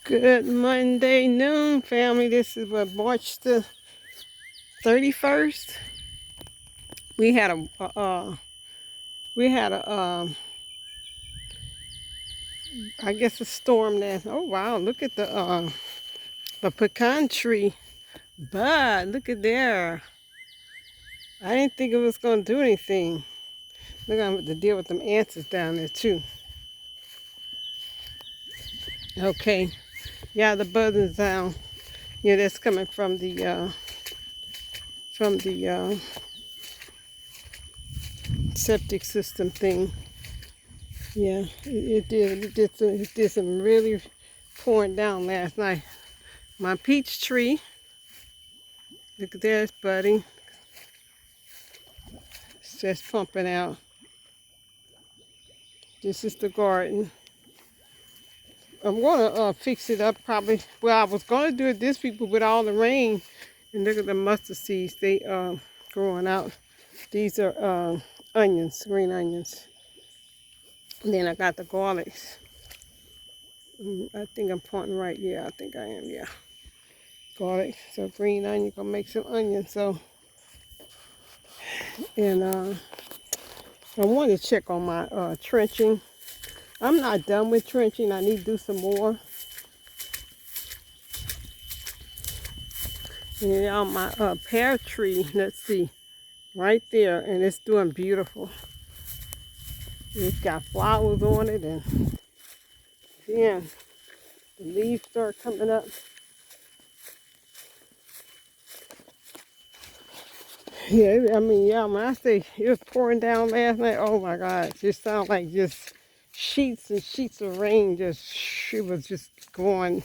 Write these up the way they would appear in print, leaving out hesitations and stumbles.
Good Monday noon, family. This is what March the 31st. We had I guess a storm there. Oh wow, look at the pecan tree. But look at there. I didn't think it was gonna do anything. Look, I'm have to deal with them ants down there too. Okay, yeah, the buzzing sound. Yeah, that's coming from the septic system thing. Yeah, it did some really pouring down last night. My peach tree, look at that, it's budding. It's just pumping out. This is the garden. I'm gonna fix it up probably. Well, I was gonna do it this week, but with all the rain, and look at the mustard seeds, they growing out. These are onions, green onions. And then I got the garlics. I think I'm pointing right. Yeah, I think I am. Yeah, garlic. So green onion, gonna make some onions. So, and I wanted to check on my trenching. I'm not done with trenching. I need to do some more. And on my pear tree, let's see, right there, and it's doing beautiful. It's got flowers on it, and then the leaves start coming up. Yeah, I mean, yeah, when I say it was pouring down last night, oh my God, it just sounded like just sheets and sheets of rain. It was just going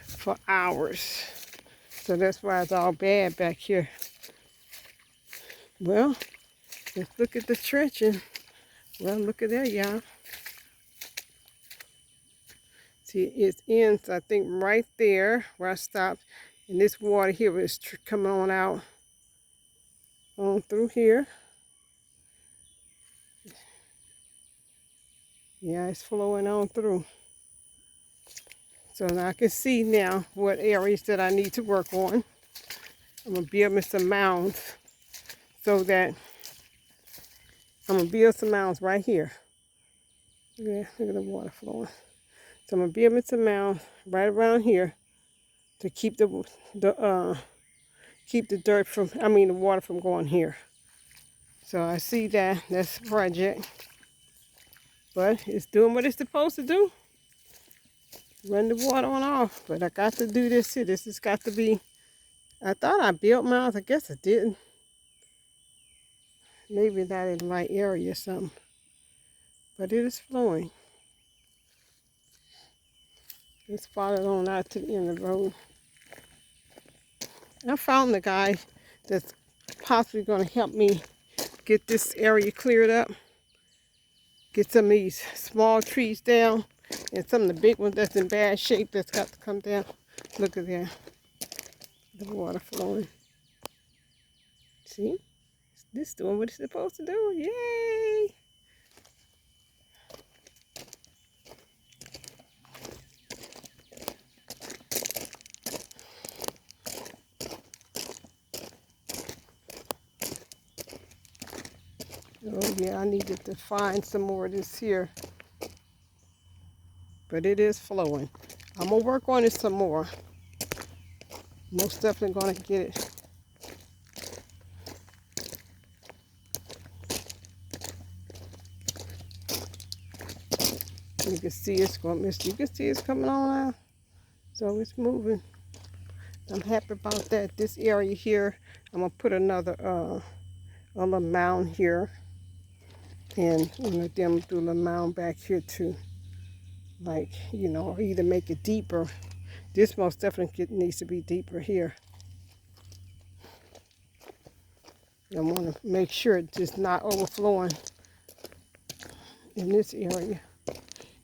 for hours. So that's why it's all bad back here. Well, let's look at the trenching. Well, look at that, y'all. See, it ends, I think, right there where I stopped. And this water here is coming on out on through here. Yeah, it's flowing on through. So now I can see now what areas that I need to work on. I'm going to build me some mounds so that I'm going to build some mounds right here. Yeah, look at the water flowing. So I'm going to build me some mounds right around here to keep the dirt from, the water from going here. So I see that, that's the project. But it's doing what it's supposed to do. Run the water on off. But I got to do this here. This has got to be, I thought I built mounds. I guess I didn't. Maybe not in the right area or something. But it is flowing. It's followed on out to the end of the road. I found the guy that's possibly going to help me get this area cleared up. Get some of these small trees down. And some of the big ones that's in bad shape that's got to come down. Look at there. The water flowing. See? This is doing what it's supposed to do. Yay! Oh yeah, I needed to find some more of this here. But it is flowing. I'm going to work on it some more. Most definitely going to get it. You can see it's going. You can see it's coming on now. So it's moving. I'm happy about that. This area here, I'm gonna put another little mound here, and then do a mound back here too. Like or either make it deeper. This most definitely needs to be deeper here. I want to make sure it's just not overflowing in this area.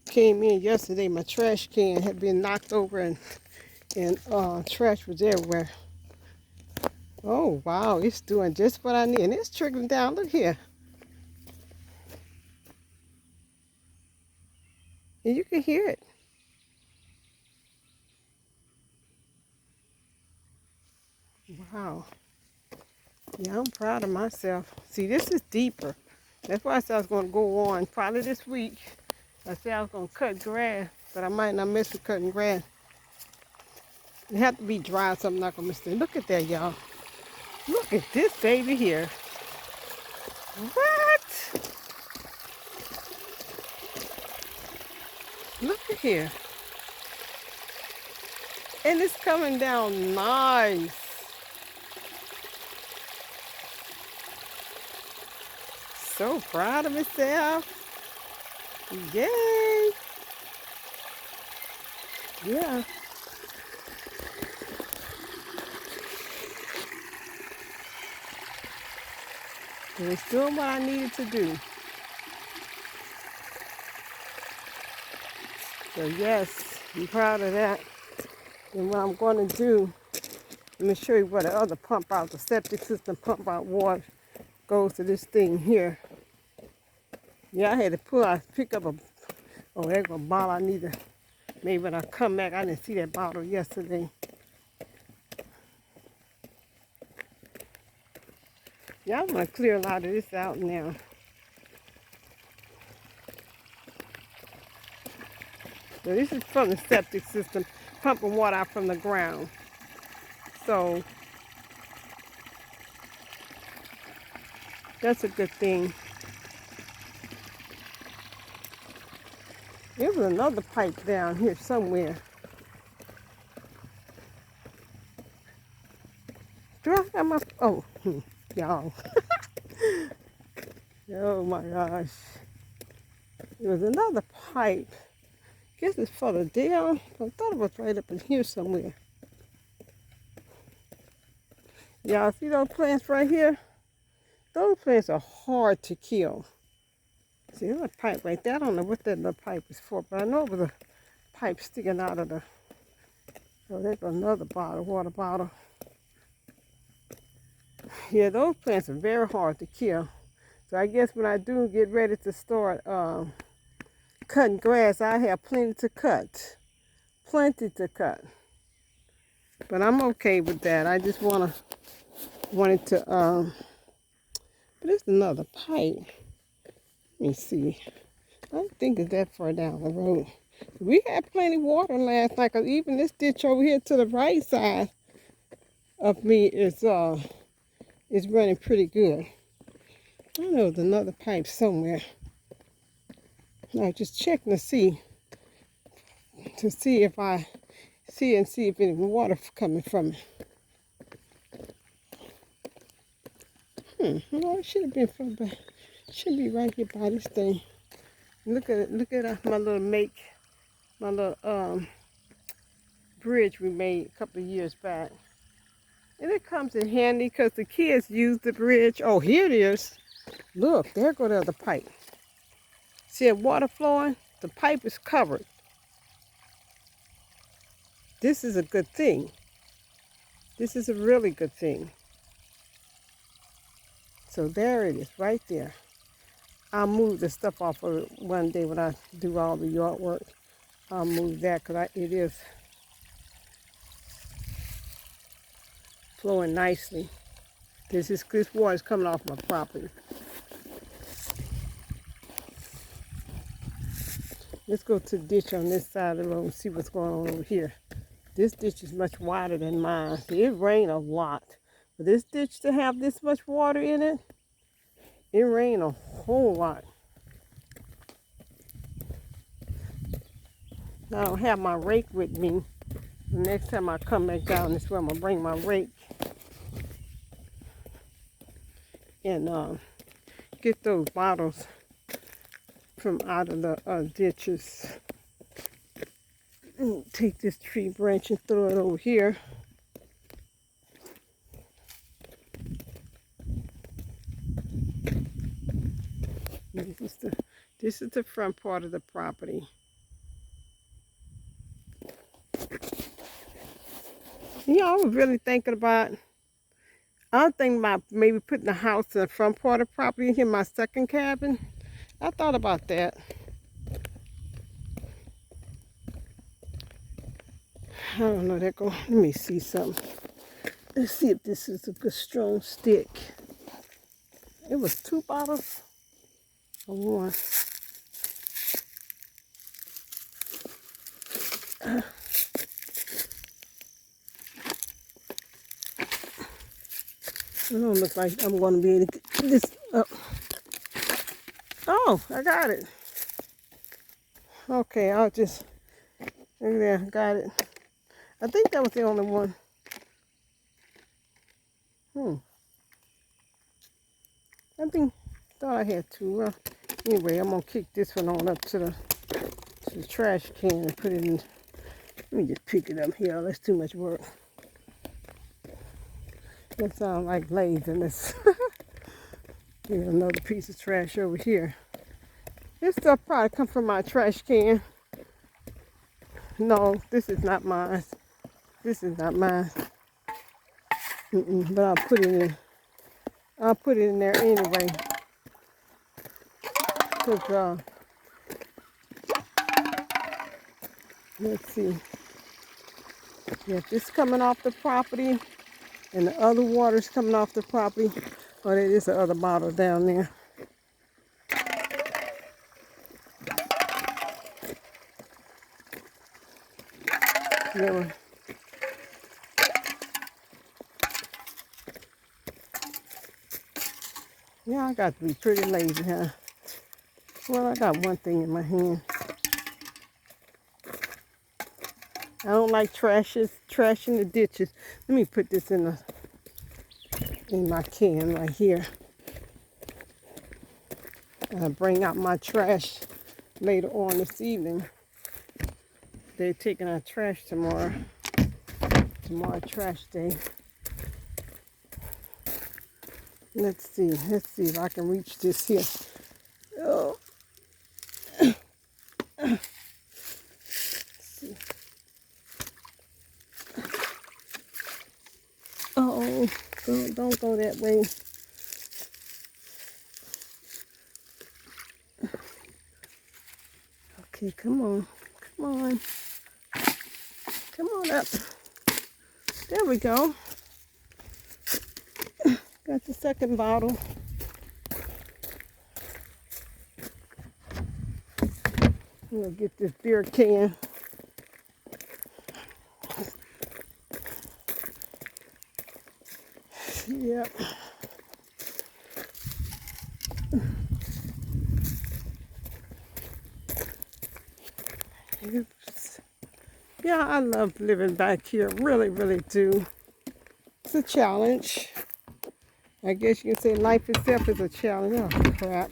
Came in yesterday, my trash can had been knocked over and trash was everywhere. Oh wow, it's doing just what I need. And it's trickling down, look here. And you can hear it. Wow. Yeah, I'm proud of myself. See, this is deeper. That's why I said I was going to go on probably this week. I said I was going to cut grass, but I might not mess with cutting grass. It have to be dry, so I'm not going to miss it. Look at that, y'all. Look at this baby here. What? Look at here. And it's coming down nice. So proud of myself. Yay. Yeah. And it's doing what I needed to do. So yes, I'm proud of that. And what I'm going to do, let me show you what the other pump out, the septic system pump out water goes to this thing here. Yeah, I had to pick up there's a bottle I need to, maybe when I come back, I didn't see that bottle yesterday. Yeah, I'm going to clear a lot of this out now. So this is from the septic system, pumping water out from the ground. So that's a good thing. There was another pipe down here somewhere. Do I have my, y'all. Oh my gosh. There was another pipe. Guess it's further down. I thought it was right up in here somewhere. Y'all see those plants right here? Those plants are hard to kill. See, there's a pipe right there. I don't know what that little pipe is for, but I know it was a pipe sticking out of the... Oh, there's another water bottle. Yeah, those plants are very hard to kill. So I guess when I do get ready to start cutting grass, I have plenty to cut. Plenty to cut. But I'm okay with that. I just wanted to, but there's another pipe. Let me see. I don't think it's that far down the road. We had plenty of water last night, because even this ditch over here to the right side of me is running pretty good. I know there's another pipe somewhere. I was just checking to see if I see if any water coming from it. No, it should have been from back. Should be right here by this thing. Look at it. Look at my little bridge we made a couple of years back. And it comes in handy because the kids use the bridge. Oh, here it is. Look, there go the other pipe. See that water flowing? The pipe is covered. This is a good thing. This is a really good thing. So there it is, right there. I'll move the stuff off of it one day when I do all the yard work. I'll move that because it is flowing nicely. This water is coming off my property. Let's go to the ditch on this side of the road and see what's going on over here. This ditch is much wider than mine. It rained a lot. For this ditch to have this much water in it, it rained a whole lot. I don't have my rake with me. The next time I come back down this way, I'm going to bring my rake and get those bottles from out of the ditches. Take this tree branch and throw it over here. This is the front part of the property. Yeah, I was really thinking about, maybe putting a house in the front part of the property here, my second cabin. I thought about that. I don't know, let me see something. Let's see if this is a good strong stick. It was 2 bottles or 1. It don't look like I'm going to be able to get this up. Oh, I got it. Okay, I'll just, there, got it. I think that was the only one. I thought I had 2. Well, anyway, I'm going to kick this one on up to the trash can and put it in. Let me just pick it up here. That's too much work. That sounds like laziness. Here's another piece of trash over here. This stuff probably come from my trash can. No, this is not mine. This is not mine. But I'll put it in. I'll put it in there anyway. Cause let's see. Yeah, this coming off the property, and the other water's coming off the property. Oh, there is the other bottle down there. Yeah. Yeah, I got to be pretty lazy, huh? Well, I got one thing in my hand. I don't like trashing the ditches. Let me put this in my can right here. I'll bring out my trash later on this evening. They're taking our trash tomorrow. Tomorrow trash day. Let's see if I can reach this here. Oh. Let's see. Oh, don't go that way. Okay, come on. Come on up. There we go. Got the second bottle. I'm gonna get this beer can. Yep. Yeah, I love living back here. Really, really do. It's a challenge. I guess you can say life itself is a challenge. Oh, crap.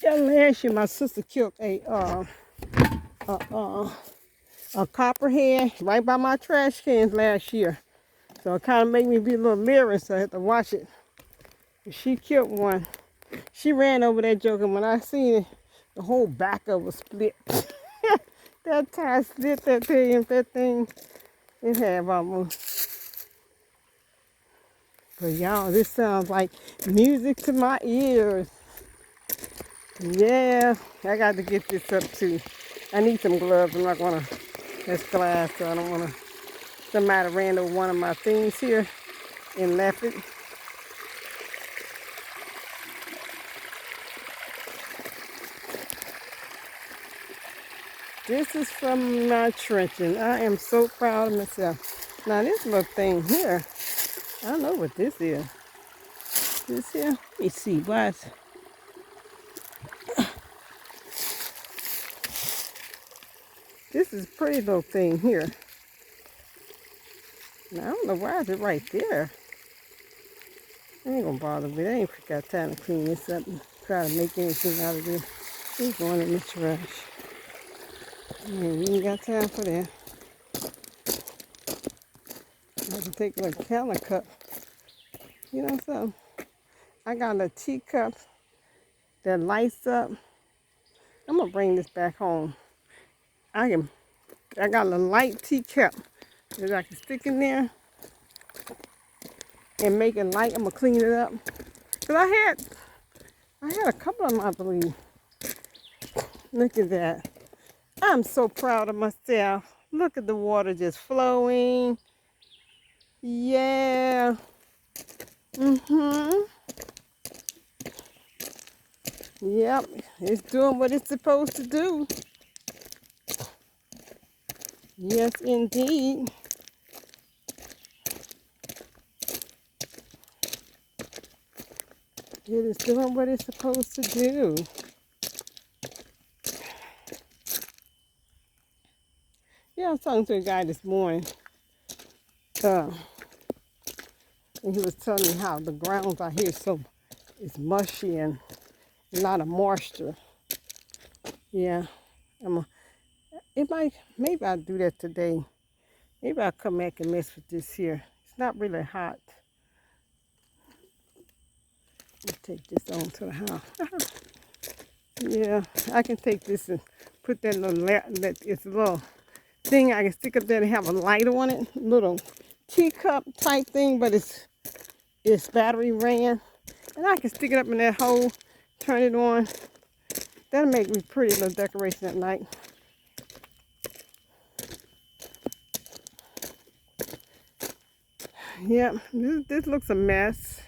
Yeah, last year my sister killed a copperhead right by my trash cans last year. So it kind of made me be a little leery, so I had to watch it. She killed one. She ran over that joke, and when I seen it, the whole back of it was split. That tie split that thing in half almost. But y'all, this sounds like music to my ears. Yeah, I got to get this up too. I need some gloves. I'm not gonna, that's glass, so I don't wanna, somebody ran over one of my things here and left it. This is from my trenching. I am so proud of myself. Now this little thing here, I don't know what this is. This here, let me see, why it's, this is a pretty little thing here. Now, I don't know why is it right there. I ain't gonna bother with it. I ain't got time to clean this up and try to make anything out of this. It's going in the trash. Man, you ain't got time for that. I can take a counter cup. You know something? I got a teacup that lights up. I'm gonna bring this back home. I got a light teacup that I can stick in there and make it light. I'm gonna clean it up. Cause I had a couple of them, I believe. Look at that. I'm so proud of myself. Look at the water just flowing. Yeah. Yep, it's doing what it's supposed to do. Yes, indeed. It is doing what it's supposed to do. Yeah, I was talking to a guy this morning. And he was telling me how the ground out here is mushy and a lot of moisture. Yeah, maybe I'll do that today. Maybe I'll come back and mess with this here. It's not really hot. Let's take this on to the house. Yeah, I can take this and put that little thing I can stick up there and have a light on it. Little teacup type thing, but it's battery ran. And I can stick it up in that hole, turn it on. That'll make me pretty little decoration at night. Yep, this looks a mess.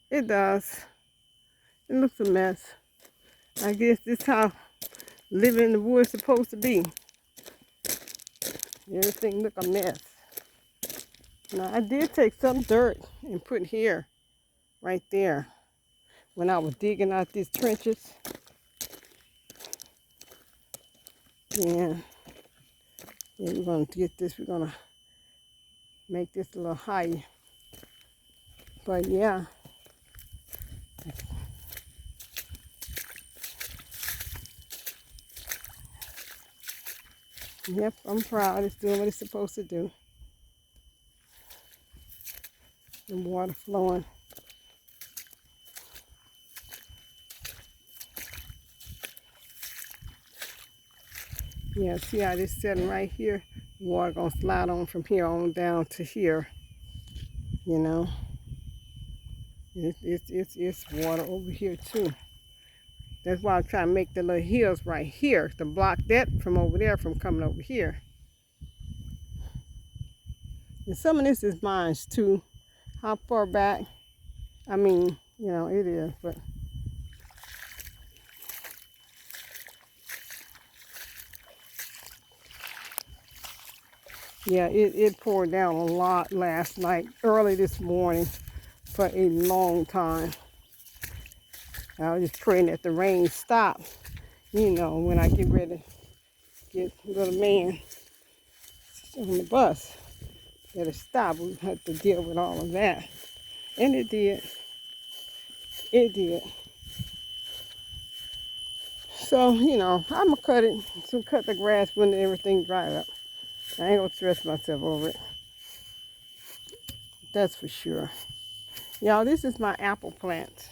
It does. It looks a mess. I guess this is how living in the woods is supposed to be. Everything look a mess. Now I did take some dirt and put here, right there, when I was digging out these trenches. And we're gonna get this. We're gonna make this a little higher. But yeah. Yep, I'm proud. It's doing what it's supposed to do. The water flowing. Yeah, see how this setting right here? Water gonna slide on from here on down to here. You know, it's water over here too. That's why I'm trying to make the little hills right here to block that from over there from coming over here. And some of this is mine too. How far back? I mean, you know, it is, but yeah, it poured down a lot last night, early this morning, for a long time. I was just praying that the rain stop. You know, when I get ready to get little man on the bus, that it stop. We have to deal with all of that. And it did. It did. So, you know, I'm going to cut it. So cut the grass when everything dries up. I ain't going to stress myself over it. That's for sure. Y'all, this is my apple plants.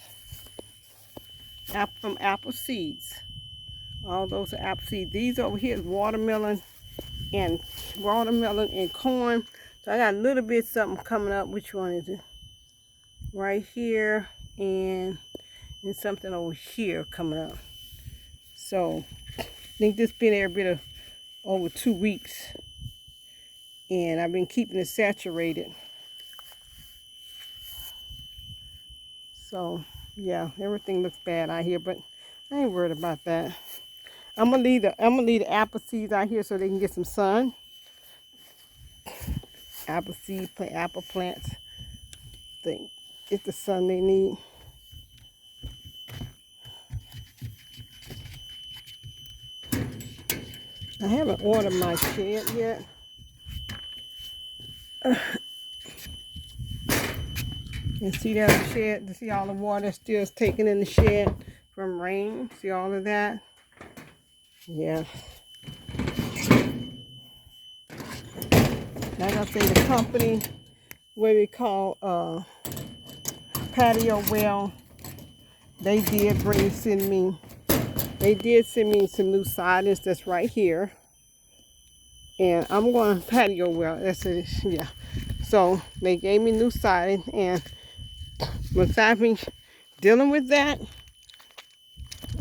From apple seeds. All those are apple seeds. These over here is watermelon and corn. So I got a little bit something coming up. Which one is it? Right here and something over here coming up. So I think this been every bit of over 2 weeks. And I've been keeping it saturated. So yeah, everything looks bad out here, but I ain't worried about that. I'm gonna leave the apple seeds out here so they can get some sun. Apple plants. They get the sun they need. I haven't ordered my shed yet. You see that shed? You see all the water still taken in the shed from rain? See all of that? Yeah. Like I say, the company, what we call Patio Well, they did send me some new sidings that's right here. And I'm going to Patio Well. That's it. Yeah. So they gave me new siding, and once I've been dealing with that,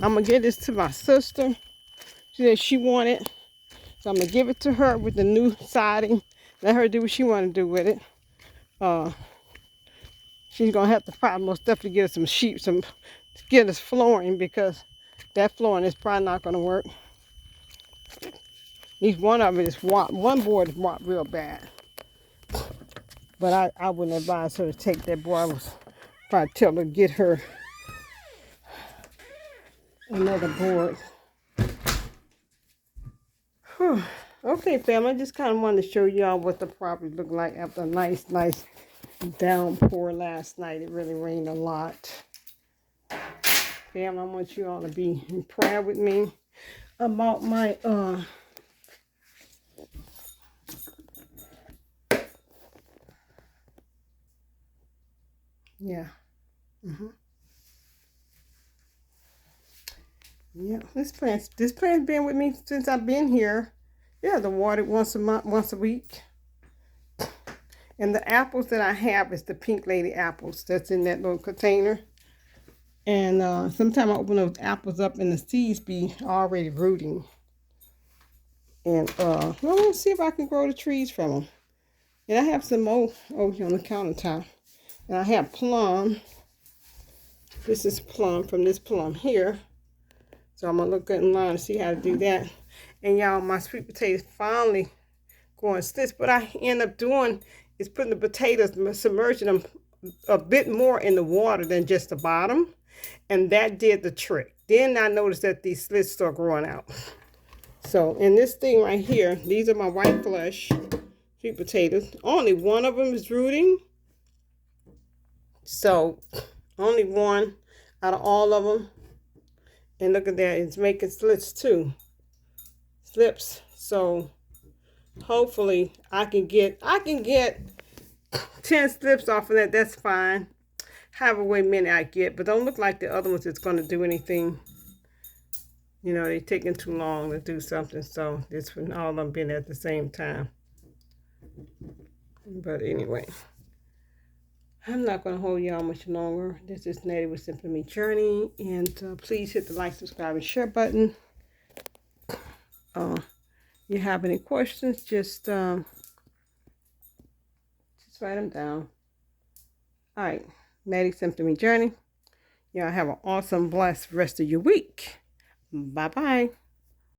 I'm gonna get this to my sister. She said she wanted So I'm going to give it to her with the new siding. Let her do what she want to do with it. She's going to have to probably most definitely get us some sheep, get us flooring, because that flooring is probably not going to work. At least one of it is warped. One board is warped real bad. But I wouldn't advise her to take that board. I was probably tell her to get her another board. Whew. Okay, family, I just kind of wanted to show y'all what the property looked like after a nice downpour last night. It really rained a lot. Family, I want you all to be in prayer with me about my yeah. Yeah, this plant's been with me since I've been here. Yeah, the water once a month, once a week. And the apples that I have is the pink lady apples that's in that little container. And sometimes I open those apples up and the seeds be already rooting. And well, let's see if I can grow the trees from them. And I have some more over here on the countertop. And I have plum. This is plum from this plum here. So I'm going to look in line to see how to do that. And y'all, my sweet potatoes finally going slits. What I end up doing is putting the potatoes, submerging them a bit more in the water than just the bottom. And that did the trick. Then I noticed that these slits start growing out. So in this thing right here, these are my white flesh sweet potatoes. Only one of them is rooting. So only one out of all of them. And look at that, it's making slits too. Slips. So hopefully I can get 10 slips off of that. That's fine. However many I get, but don't look like the other ones it's going to do anything. You know, they're taking too long to do something. So this one, all of them been at the same time. But anyway, I'm not going to hold y'all much longer. This is Nettie with Simply Me Journey. And please hit the like, subscribe, and share button. You have any questions, just write them down. All right. Nettie Simply Me Journey. Y'all have an awesome, blessed rest of your week. Bye-bye.